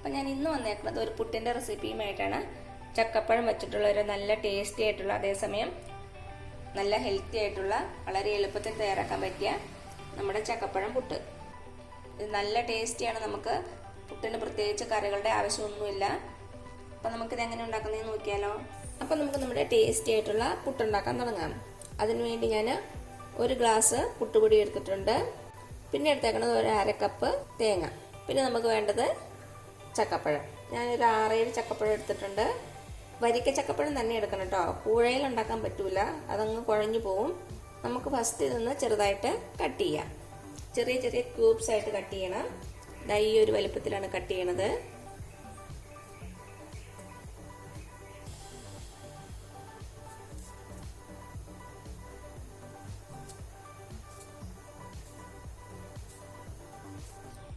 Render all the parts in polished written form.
അപ്പോൾ ഞാൻ ഇന്ന് വന്നേക്കുന്നത് ഒരു പുട്ടിൻ്റെ റെസിപ്പിയുമായിട്ടാണ്. ചക്കപ്പഴം വെച്ചിട്ടുള്ള ഒരു നല്ല ടേസ്റ്റി ആയിട്ടുള്ള, അതേസമയം നല്ല ഹെൽത്തി ആയിട്ടുള്ള, വളരെ എളുപ്പത്തിൽ തയ്യാറാക്കാൻ പറ്റിയ നമ്മുടെ ചക്കപ്പഴം പുട്ട്. ഇത് നല്ല ടേസ്റ്റിയാണ്. നമുക്ക് പുട്ടിന് പ്രത്യേകിച്ച് കറികളുടെ ആവശ്യമൊന്നുമില്ല. അപ്പോൾ നമുക്കിത് എങ്ങനെ ഉണ്ടാക്കുന്നതെന്ന് നോക്കിയാലോ. അപ്പോൾ നമുക്ക് നമ്മുടെ ടേസ്റ്റി ആയിട്ടുള്ള പുട്ടുണ്ടാക്കാൻ തുടങ്ങാം. അതിനുവേണ്ടി ഞാൻ ഒരു ഗ്ലാസ് പുട്ടുപൊടി എടുത്തിട്ടുണ്ട്. പിന്നെ എടുത്തേക്കുന്നത് ഒരു 1/2 കപ്പ് തേങ്ങ. പിന്നെ നമുക്ക് വേണ്ടത് ചക്കപ്പഴം. ഞാനൊരു 6-7 ചക്കപ്പഴം എടുത്തിട്ടുണ്ട്. വരിക്ക ചക്കപ്പഴം തന്നെ എടുക്കണം കേട്ടോ. കൂഴയിൽ ഉണ്ടാക്കാൻ പറ്റൂല, അതങ്ങ് കുഴഞ്ഞു പോവും. നമുക്ക് ഫസ്റ്റ് ഇതൊന്ന് ചെറുതായിട്ട് കട്ട് ചെയ്യാം. ചെറിയ ചെറിയ ക്യൂബ്സ് ആയിട്ട് കട്ട് ചെയ്യണം. ഈ ഒരു വലിപ്പത്തിലാണ് കട്ട് ചെയ്യണത്.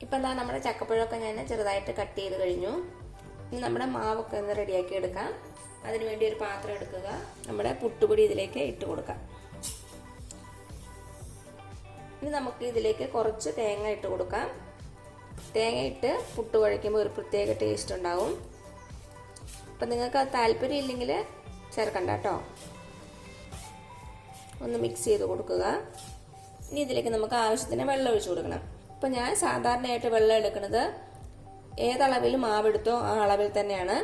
ഇപ്പം എന്താ നമ്മുടെ ചക്കപ്പഴമൊക്കെ ഞാൻ ചെറുതായിട്ട് കട്ട് ചെയ്ത് കഴിഞ്ഞു. ഇനി നമ്മുടെ മാവൊക്കെ ഒന്ന് റെഡിയാക്കി എടുക്കാം. അതിനുവേണ്ടി ഒരു പാത്രം എടുക്കുക. നമ്മുടെ പുട്ടുപൊടി ഇതിലേക്ക് ഇട്ട് കൊടുക്കാം. ഇനി നമുക്ക് ഇതിലേക്ക് കുറച്ച് തേങ്ങ ഇട്ട് കൊടുക്കാം. തേങ്ങ ഇട്ട് പുട്ട് കുഴയ്ക്കുമ്പോൾ ഒരു പ്രത്യേക ടേസ്റ്റ് ഉണ്ടാവും. അപ്പം നിങ്ങൾക്ക് അത് താല്പര്യം ഇല്ലെങ്കിൽ ചേർക്കണ്ട കേട്ടോ. ഒന്ന് മിക്സ് ചെയ്ത് കൊടുക്കുക. ഇനി ഇതിലേക്ക് നമുക്ക് ആവശ്യത്തിന് വെള്ളം ഒഴിച്ചു കൊടുക്കണം. ഇപ്പം ഞാൻ സാധാരണയായിട്ട് വെള്ളം എടുക്കുന്നത് ഏതളവിൽ മാവെടുത്തോ ആ അളവിൽ തന്നെയാണ്.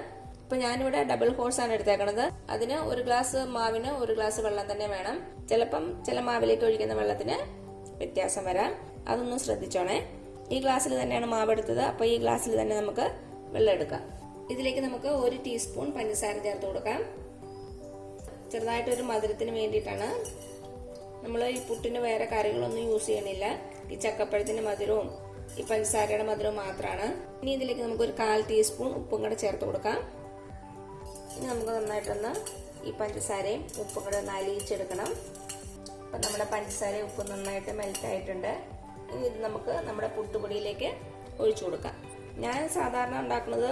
ഇപ്പം ഞാനിവിടെ ഡബിൾ ഹോഴ്സാണ് എടുത്തേക്കണത്. അതിന് ഒരു ഗ്ലാസ് മാവിന് ഒരു ഗ്ലാസ് വെള്ളം തന്നെ വേണം. ചിലപ്പം ചില മാവിലേക്ക് ഒഴിക്കുന്ന വെള്ളത്തിന് വ്യത്യാസം വരാം. അതൊന്നും ശ്രദ്ധിച്ചോണേ. ഈ ഗ്ലാസ്സിൽ തന്നെയാണ് മാവെടുത്തത്. അപ്പോൾ ഈ ഗ്ലാസ്സിൽ തന്നെ നമുക്ക് വെള്ളം എടുക്കാം. ഇതിലേക്ക് നമുക്ക് 1 ടീസ്പൂൺ പഞ്ചസാര ചേർത്ത് കൊടുക്കാം. ചെറുതായിട്ടൊരു മധുരത്തിന് വേണ്ടിയിട്ടാണ്. നമ്മൾ ഈ പുട്ടിന് വേറെ കറികളൊന്നും യൂസ് ചെയ്യണില്ല. ഈ ചക്കപ്പഴത്തിന്റെ മധുരവും ഈ പഞ്ചസാരയുടെ മധുരവും മാത്രമാണ്. ഇനി ഇതിലേക്ക് നമുക്ക് ഒരു 1/4 ടീസ്പൂൺ ഉപ്പും കൂടെ ചേർത്ത് കൊടുക്കാം. ഇനി നമുക്ക് നന്നായിട്ടൊന്ന് ഈ പഞ്ചസാരയും ഉപ്പും കൂടെ ഒന്ന് അലിയിച്ചെടുക്കണം. അപ്പം നമ്മുടെ പഞ്ചസാരയും ഉപ്പും നന്നായിട്ട് മെൽറ്റ് ആയിട്ടുണ്ട്. ഇനി ഇത് നമുക്ക് നമ്മുടെ പുട്ടുപൊടിയിലേക്ക് ഒഴിച്ചു കൊടുക്കാം. ഞാൻ സാധാരണ ഉണ്ടാക്കുന്നത്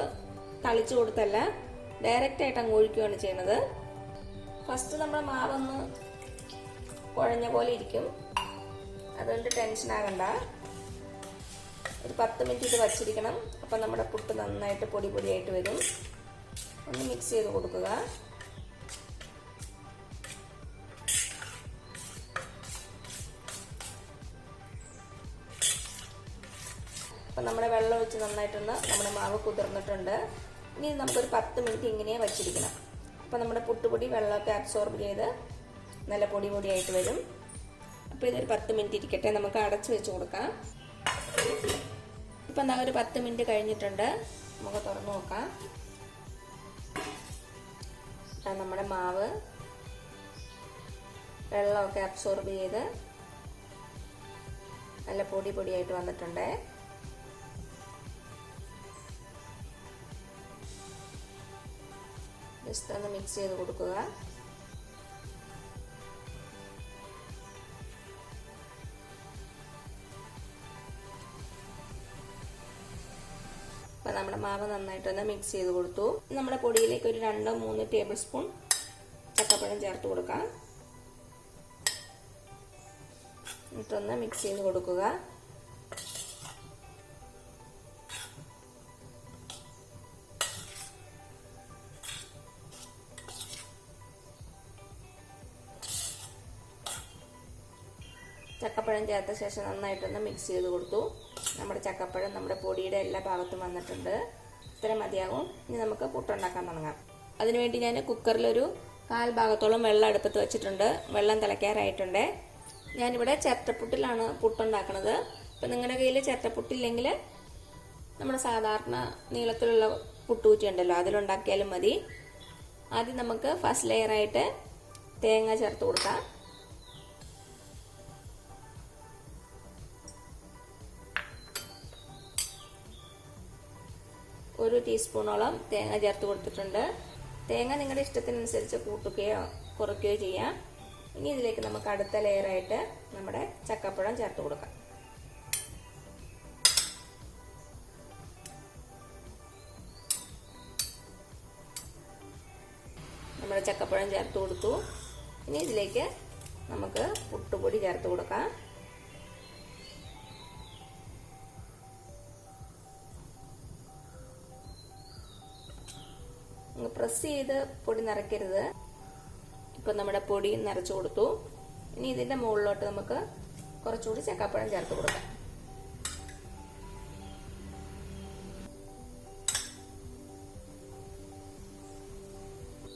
തളിച്ചു കൊടുത്തല്ല, ഡയറക്റ്റ് ആയിട്ട് അങ്ങ് ഒഴിക്കുകയാണ് ചെയ്യുന്നത്. ഫസ്റ്റ് നമ്മുടെ മാവൊന്ന് കുഴഞ്ഞ പോലെ ഇരിക്കും, അതുകൊണ്ട് ടെൻഷൻ ആകണ്ട. ഒരു 10 മിനിറ്റ് ഇത് വച്ചിരിക്കണം. അപ്പം നമ്മുടെ പുട്ട് നന്നായിട്ട് പൊടി പൊടിയായിട്ട് വരും. ഒന്ന് മിക്സ് ചെയ്ത് കൊടുക്കുക. അപ്പം നമ്മുടെ വെള്ളം ഒഴിച്ച് നന്നായിട്ടൊന്ന് നമ്മുടെ മാവ് കുതിർന്നിട്ടുണ്ട്. ഇനി നമുക്കൊരു 10 മിനിറ്റ് ഇങ്ങനെ വച്ചിരിക്കണം. അപ്പം നമ്മുടെ പുട്ടുപൊടി വെള്ളമൊക്കെ അബ്സോർബ് ചെയ്ത് നല്ല പൊടി പൊടിയായിട്ട് വരും. അപ്പോൾ ഇതൊരു 10 മിനിറ്റ് ഇരിക്കട്ടെ. നമുക്ക് അടച്ചു വെച്ച് കൊടുക്കാം. ഇപ്പം എന്താ ഒരു 10 മിനിറ്റ് കഴിഞ്ഞിട്ടുണ്ട്. നമുക്ക് തുറന്ന് നോക്കാം. നമ്മുടെ മാവ് വെള്ളമൊക്കെ അബ്സോർബ് ചെയ്ത് നല്ല പൊടി പൊടിയായിട്ട് വന്നിട്ടുണ്ട്. ജസ്റ്റ് ഒന്ന് മിക്സ് ചെയ്ത് കൊടുക്കുക. അപ്പം നമ്മുടെ മാവ് നന്നായിട്ടൊന്ന് മിക്സ് ചെയ്ത് കൊടുത്തു. നമ്മുടെ പൊടിയിലേക്ക് ഒരു 2-3 ടേബിൾ സ്പൂൺ ചക്കപ്പഴം ചേർത്ത് കൊടുക്കാം. എന്നിട്ടൊന്ന് മിക്സ് ചെയ്ത് കൊടുക്കുക. ചക്കപ്പഴം ചേർത്ത ശേഷം നന്നായിട്ടൊന്ന് മിക്സ് ചെയ്ത് കൊടുത്തു. നമ്മുടെ ചക്കപ്പഴം നമ്മുടെ പൊടിയുടെ എല്ലാ ഭാഗത്തും വന്നിട്ടുണ്ട്. ഇത്ര മതിയാകും. ഇനി നമുക്ക് പുട്ടുണ്ടാക്കാൻ തുടങ്ങാം. അതിനുവേണ്ടി ഞാൻ കുക്കറിലൊരു 1/4 ഭാഗത്തോളം വെള്ളം അടുപ്പത്ത് വെച്ചിട്ടുണ്ട്. വെള്ളം തിളയ്ക്കാറായിട്ടുണ്ട്. ഞാനിവിടെ ചിരട്ടപ്പുട്ടിലാണ് പുട്ടുണ്ടാക്കുന്നത്. അപ്പം നിങ്ങളുടെ കയ്യിൽ ചിരട്ടപ്പുട്ടില്ലെങ്കിൽ നമ്മുടെ സാധാരണ നീളത്തിലുള്ള പുട്ടുകുറ്റി ഉണ്ടല്ലോ, അതിലുണ്ടാക്കിയാലും മതി. ആദ്യം നമുക്ക് ഫസ്റ്റ് ലെയറായിട്ട് തേങ്ങ ചേർത്ത് കൊടുക്കാം. ഒരു ടീസ്പൂണോളം തേങ്ങ ചേർത്ത് കൊടുത്തിട്ടുണ്ട്. തേങ്ങ നിങ്ങളുടെ ഇഷ്ടത്തിനനുസരിച്ച് കൂട്ടുകയോ കുറയ്ക്കുകയോ ചെയ്യാം. ഇനി ഇതിലേക്ക് നമുക്ക് അടുത്ത ലെയറായിട്ട് നമ്മുടെ ചക്കപ്പഴം ചേർത്ത് കൊടുക്കാം. നമ്മുടെ ചക്കപ്പഴം ചേർത്ത് കൊടുത്തു. ഇനി ഇതിലേക്ക് നമുക്ക് പുട്ടുപൊടി ചേർത്ത് കൊടുക്കാം. പ്രസ് ചെയ്ത് പൊടി നിറയ്ക്കരുത്. ഇപ്പം നമ്മുടെ പൊടി നിറച്ചു കൊടുത്തു. ഇനി ഇതിൻ്റെ മുകളിലോട്ട് നമുക്ക് കുറച്ചുകൂടി ചക്കപ്പഴം ചേർത്ത് കൊടുക്കാം.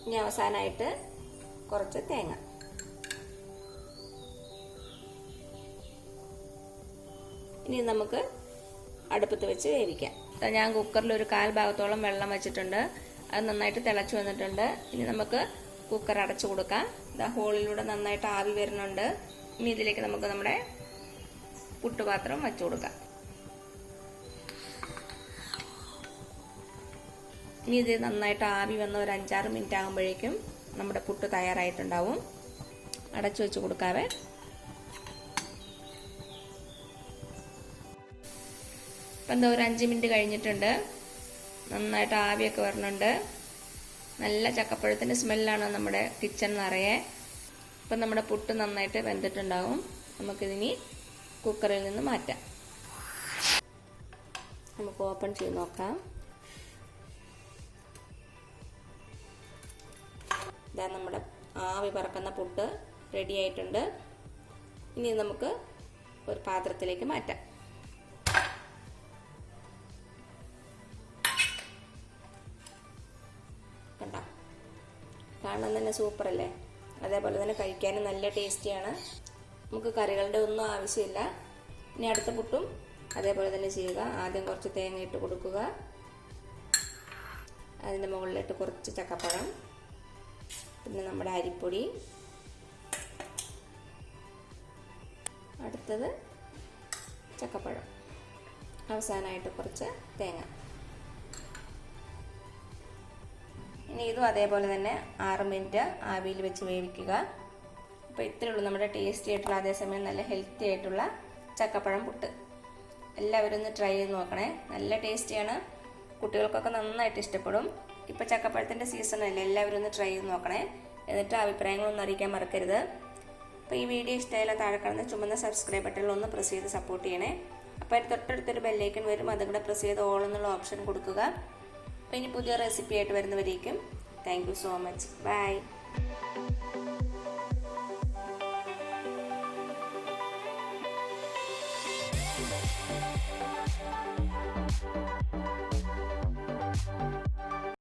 ഇനി അവസാനമായിട്ട് കുറച്ച് തേങ്ങ. ഇനി നമുക്ക് അടുപ്പത്ത് വെച്ച് വേവിക്കാം. ഞാൻ കുക്കറിൽ ഒരു 1/4 ഭാഗത്തോളം വെള്ളം വെച്ചിട്ടുണ്ട്. അത് നന്നായിട്ട് തിളച്ചു വന്നിട്ടുണ്ട്. ഇനി നമുക്ക് കുക്കർ അടച്ചു കൊടുക്കാം. ഹോളിലൂടെ നന്നായിട്ട് ആവി വരുന്നുണ്ട്. ഇനി ഇതിലേക്ക് നമുക്ക് നമ്മുടെ പുട്ടുപാത്രം വെച്ചു കൊടുക്കാം. ഇനി ഇത് നന്നായിട്ട് ആവി വന്ന ഒരു 5-6 മിനിറ്റ് ആകുമ്പോഴേക്കും നമ്മുടെ പുട്ട് തയ്യാറായിട്ടുണ്ടാവും. അടച്ചു വെച്ച് കൊടുക്കാവേ. ഇപ്പം ഒരു 5 മിനിറ്റ് കഴിഞ്ഞിട്ടുണ്ട്. നന്നായിട്ട് ആവിയൊക്കെ വരുന്നുണ്ട്. നല്ല ചക്കപ്പഴത്തിൻ്റെ സ്മെല്ലാണ് നമ്മുടെ കിച്ചൺ നിറയെ. ഇപ്പം നമ്മുടെ പുട്ട് നന്നായിട്ട് വെന്തിട്ടുണ്ടാവും. നമുക്കിതിനി കുക്കറിൽ നിന്ന് മാറ്റാം. നമുക്ക് ഓപ്പൺ ചെയ്ത് നോക്കാം. ഇതാ നമ്മുടെ ആവി പറക്കുന്ന പുട്ട് റെഡി ആയിട്ടുണ്ട്. ഇനി നമുക്ക് ഒരു പാത്രത്തിലേക്ക് മാറ്റാം. കണ്ടോ, കാണാൻ തന്നെ സൂപ്പർ അല്ലേ? അതേപോലെ തന്നെ കഴിക്കാനും നല്ല ടേസ്റ്റിയാണ്. നമുക്ക് കറികളുടെ ഒന്നും ആവശ്യമില്ല. ഇനി അടുത്ത പുട്ടും അതേപോലെ തന്നെ ചെയ്യുക. ആദ്യം കുറച്ച് തേങ്ങ ഇട്ട് കൊടുക്കുക. അതിൻ്റെ മുകളിലിട്ട് കുറച്ച് ചക്കപ്പഴം, പിന്നെ നമ്മുടെ അരിപ്പൊടി, അടുത്തത് ചക്കപ്പഴം, അവസാനമായിട്ട് കുറച്ച് തേങ്ങ. ഇനി ഇതും അതേപോലെ തന്നെ 6 മിനിറ്റ് ആവിയിൽ വെച്ച് വേവിക്കുക. അപ്പോൾ ഇത്രയേ ഉള്ളൂ നമ്മുടെ ടേസ്റ്റി ആയിട്ടുള്ള, അതേസമയം നല്ല ഹെൽത്തി ആയിട്ടുള്ള ചക്കപ്പഴം പുട്ട്. എല്ലാവരും ഒന്ന് ട്രൈ ചെയ്ത് നോക്കണേ. നല്ല ടേസ്റ്റിയാണ്. കുട്ടികൾക്കൊക്കെ നന്നായിട്ട് ഇഷ്ടപ്പെടും. ഇപ്പോൾ ചക്കപ്പഴത്തിൻ്റെ സീസണല്ലേ. എല്ലാവരും ഒന്ന് ട്രൈ ചെയ്ത് നോക്കണേ. എന്നിട്ട് അഭിപ്രായങ്ങളൊന്നും അറിയിക്കാൻ മറക്കരുത്. അപ്പോൾ ഈ വീഡിയോ ഇഷ്ടമായാലും താഴെ കാണുന്ന ചുമന്ന സബ്സ്ക്രൈബ് ബട്ടണിൽ ഒന്ന് പ്രസ് ചെയ്ത് സപ്പോർട്ട് ചെയ്യണേ. അപ്പോൾ അതിന് തൊട്ടടുത്തൊരു ബെല്ലൈക്കൺ വരും. അതും കൂടെ പ്രസ് ചെയ്ത് ഓൾ എന്നുള്ള ഓപ്ഷൻ കൊടുക്കുക. അപ്പോൾ ഇനി പുതിയ റെസിപ്പി ആയിട്ട് വരുന്നവരേക്കും thank you so much. By.